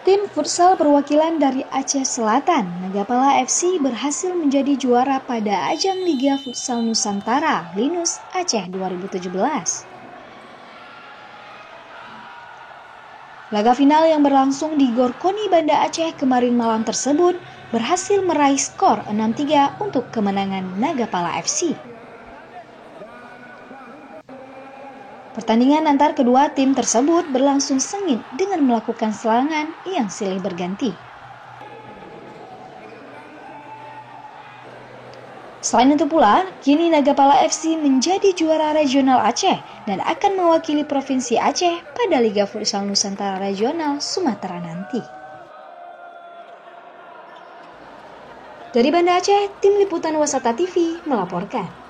Tim futsal perwakilan dari Aceh Selatan, Nagapala FC berhasil menjadi juara pada ajang Liga Futsal Nusantara Linus Aceh 2017. Laga final yang berlangsung di Gor Koni Banda Aceh kemarin malam tersebut berhasil meraih skor 6-3 untuk kemenangan Nagapala FC. Pertandingan antar kedua tim tersebut berlangsung sengit dengan melakukan serangan yang silih berganti. Selain itu pula, kini Nagapala FC menjadi juara regional Aceh dan akan mewakili Provinsi Aceh pada Liga Futsal Nusantara Regional Sumatera nanti. Dari Banda Aceh, Tim Liputan Wasata TV melaporkan.